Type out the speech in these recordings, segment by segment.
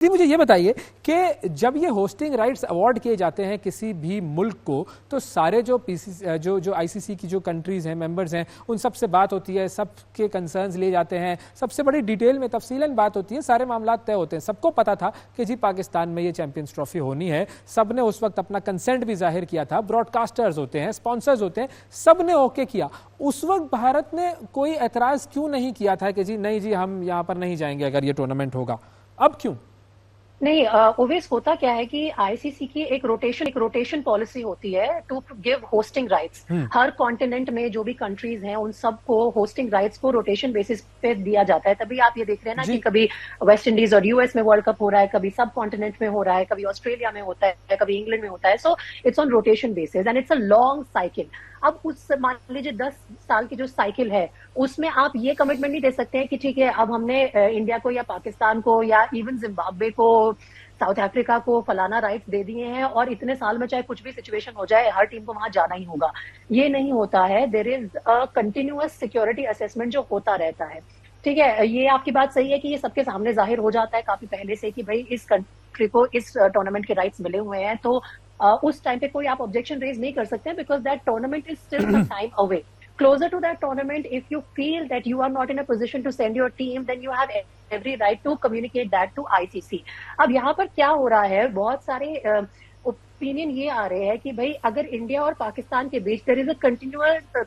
जी मुझे ये बताइए कि जब ये होस्टिंग राइट्स अवार्ड किए जाते हैं किसी भी मुल्क को, तो सारे जो पीसीसी जो आईसीसी की जो कंट्रीज हैं, मेंबर्स हैं, उन सब से बात होती है, सबके कंसर्न्स लिए जाते हैं, सबसे बड़ी डिटेल में तफसीलन बात होती है, सारे मामला तय होते हैं। सबको पता था कि जी पाकिस्तान में ये चैंपियंस ट्रॉफी होनी है, सब ने उस वक्त अपना कंसेंट भी जाहिर किया था, ब्रॉडकास्टर्स होते हैं, स्पॉन्सर्स होते हैं, सब ने ओके किया। उस वक्त भारत ने कोई एतराज क्यों नहीं किया था कि जी नहीं जी हम यहाँ पर नहीं जाएंगे अगर ये टूर्नामेंट होगा? अब क्यों नहीं? ओवेस, होता क्या है कि आईसीसी की एक रोटेशन पॉलिसी होती है टू गिव होस्टिंग राइट्स। हर कॉन्टिनेंट में जो भी कंट्रीज हैं उन सबको होस्टिंग राइट्स को रोटेशन बेसिस पे दिया जाता है। तभी आप ये देख रहे हैं ना कि कभी वेस्ट इंडीज और यूएस में वर्ल्ड कप हो रहा है, कभी सब कॉन्टिनेंट में हो रहा है, कभी ऑस्ट्रेलिया में होता है, कभी इंग्लैंड में होता है। So it's on rotation basis and it's a long cycle. अब उस मान लीजिए 10 साल की जो साइकिल है उसमें आप ये कमिटमेंट नहीं दे सकते हैं कि ठीक है अब हमने इंडिया को या पाकिस्तान को या इवन जिम्बाब्वे को, साउथ अफ्रीका को फलाना राइट्स दे दिए हैं और इतने साल में चाहे कुछ भी सिचुएशन हो जाए हर टीम को वहां जाना ही होगा। ये नहीं होता है। There is a continuous security assessment जो होता रहता है। ठीक है, ये आपकी बात सही है कि ये सबके सामने जाहिर हो जाता है काफी पहले से कि भाई इस कंट्री को इस टूर्नामेंट के राइट्स मिले हुए हैं, तो उस टाइम पे कोई आप ऑब्जेक्शन रेज नहीं कर सकते because that tournament is still some time away. Closer to that tournament, if you feel that you are not in a position to send your team, then you have every right to communicate that to ICC. अब यहाँ पर क्या हो रहा है, बहुत सारे opinion ये आ रहे हैं कि भाई अगर इंडिया और पाकिस्तान के बीच there is a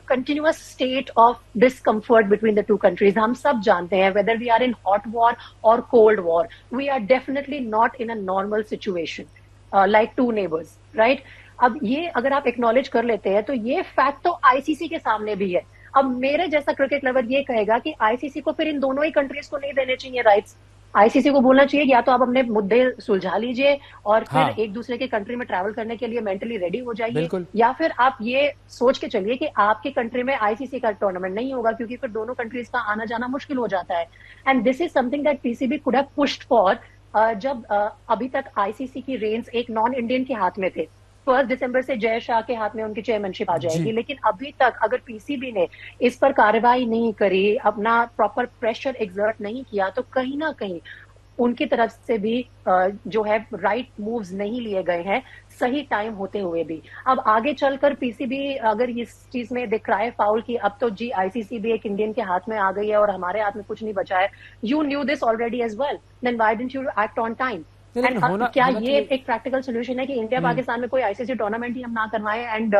continuous state of discomfort between the two countries. हम सब जानते हैं whether we are in hot war और cold war, we are definitely not in a normal situation like two neighbours, right? अब ये अगर आप acknowledge कर लेते हैं तो ये फैक्ट तो आईसीसी के सामने भी है। अब मेरे जैसा क्रिकेट लवर ये कहेगा कि आईसीसी को फिर इन दोनों ही कंट्रीज को नहीं देने चाहिए राइट्स। आईसीसी को बोलना चाहिए या तो आप अपने मुद्दे सुलझा लीजिए और फिर एक दूसरे के कंट्री में ट्रैवल करने के लिए मेंटली रेडी हो जाइए, या फिर आप ये सोच के चलिए कि आपके कंट्री में आईसीसी का टूर्नामेंट नहीं होगा क्योंकि फिर दोनों कंट्रीज का आना जाना मुश्किल हो जाता है। And this is something that PCB could have pushed for जब अभी तक आईसीसी की रेंज एक नॉन इंडियन के हाथ में थे। 1 दिसंबर से जय शाह के हाथ में उनकी चेयरमैनशिप आ जाएगी, लेकिन अभी तक अगर पीसीबी ने इस पर कार्रवाई नहीं करी, अपना प्रॉपर प्रेशर एक्सर्ट नहीं किया, तो कहीं ना कहीं उनकी तरफ से भी जो है राइट मूव्स नहीं लिए गए हैं सही टाइम होते हुए भी। अब आगे चलकर पीसीबी अगर इस चीज में दिख रहा है फाउल की अब तो जी आईसीसी भी एक इंडियन के हाथ में आ गई है और हमारे हाथ में कुछ नहीं बचा है, you knew this already as well, then why didn't you act on time? क्या ये एक प्रैक्टिकल सोल्यूशन है कि इंडिया पाकिस्तान में कोई आईसीसी टूर्नामेंट ही हम ना करवाएं एंड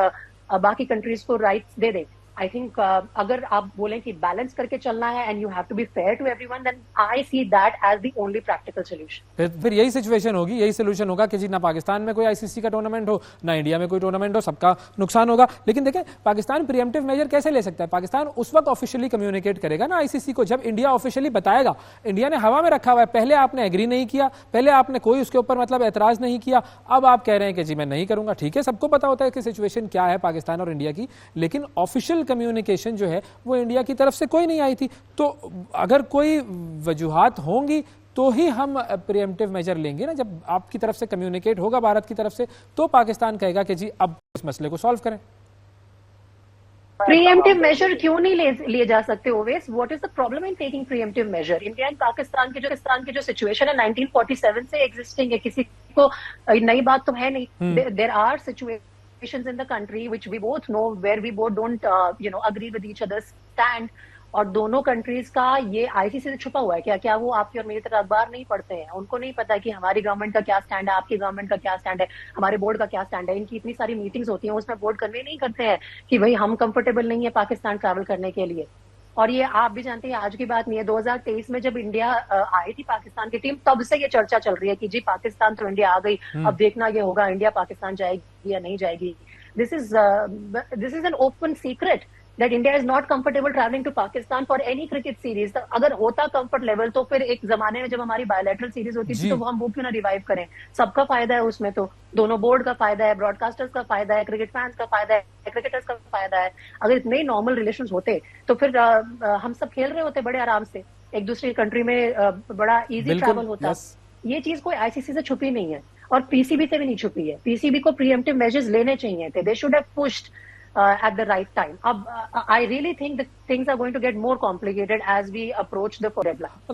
बाकी कंट्रीज को राइट्स दे दें? आई थिंक अगर आप बोलें कि बैलेंस करके चलना है and you have to be fair to everyone, then I see that as the only practical solution. फिर यही सिचुएशन होगी, यही सोल्यूशन होगा कि जी ना पाकिस्तान में कोई आईसीसी का टूर्नामेंट हो ना इंडिया में कोई टूर्नामेंट हो, सबका नुकसान होगा। लेकिन देखें पाकिस्तान प्रीएम्प्टिव मेजर कैसे ले सकता है? पाकिस्तान उस वक्त ऑफिशियली कम्युनिकेट करेगा ना आईसीसी को जब इंडिया ऑफिशियली बताएगा। इंडिया ने हवा में रखा हुआ है, पहले आपने एग्री नहीं किया, पहले आपने कोई उसके ऊपर मतलब एतराज नहीं किया, अब आप कह रहे हैं कि जी मैं नहीं करूंगा। ठीक है, सबको पता होता है कि सिचुएशन क्या है पाकिस्तान और इंडिया की, लेकिन ऑफिशियल कम्युनिकेशन जो है वो इंडिया की तरफ से कोई नहीं आई थी। तो अगर कोई वजूहात होंगी तो ही हम प्रीएम्प्टिव मेजर लेंगे ना। जब आपकी तरफ से कम्युनिकेट होगा भारत की तरफ से तो पाकिस्तान कहेगा कि जी अब इस मसले को सॉल्व करें। प्रीएम्प्टिव मेजर क्यों नहीं लिए जा सकते ओवेस? What is the problem in taking preemptive measure? India and Pakistan की जो सिचुएशन है 1947 से एग्जिस्टिंग है, किसी को नई बात तो है नहीं। There are situations in the country which we both know where we both don't agree with each other's stand, और दोनों कंट्रीज का ये आईसीसी से छुपा हुआ है क्या? क्या वो आपकी और मेरी तरह अखबार नहीं पढ़ते हैं? उनको नहीं पता कि हमारी गवर्नमेंट का क्या स्टैंड है, आपकी गवर्नमेंट का क्या स्टैंड है, हमारे बोर्ड का क्या स्टैंड है? इनकी इतनी सारी मीटिंग्स होती हैं उसमें बोर्ड कन्वे नहीं करते हैं कि भाई हम कंफर्टेबल नहीं है पाकिस्तान ट्रैवल करने के लिए। और ये आप भी जानते हैं आज की बात नहीं है, 2023 में जब इंडिया आई थी पाकिस्तान की टीम तब से ये चर्चा चल रही है कि जी पाकिस्तान तो इंडिया आ गई, अब देखना ये होगा इंडिया पाकिस्तान जाएगी या नहीं जाएगी। This is an open secret that India is not comfortable traveling to Pakistan for any cricket series। अगर होता कंफर्ट लेवल तो फिर एक जमाने में जब हमारी बायोलैटरल सीरीज होती थी तो हम वो क्यों ना रिवाइव करें? सबका फायदा है उसमें, तो दोनों बोर्ड का फायदा है, ब्रॉडकास्टर्स का फायदा है, क्रिकेट फैंस का फायदा है, क्रिकेटर्स का फायदा है। अगर इतने नॉर्मल रिलेशंस होते तो फिर हम सब खेल रहे होते बड़े आराम से, एक दूसरे कंट्री में बड़ा इजी ट्रैवल होता। ये चीज कोई आईसीसी से छुपी नहीं है और पीसीबी से भी नहीं छुपी है। पीसीबी को प्रीएम्प्टिव मेजर्स लेने चाहिए थे, they should have pushed at the right time. I really think that things are going to get more complicated as we approach the deadline.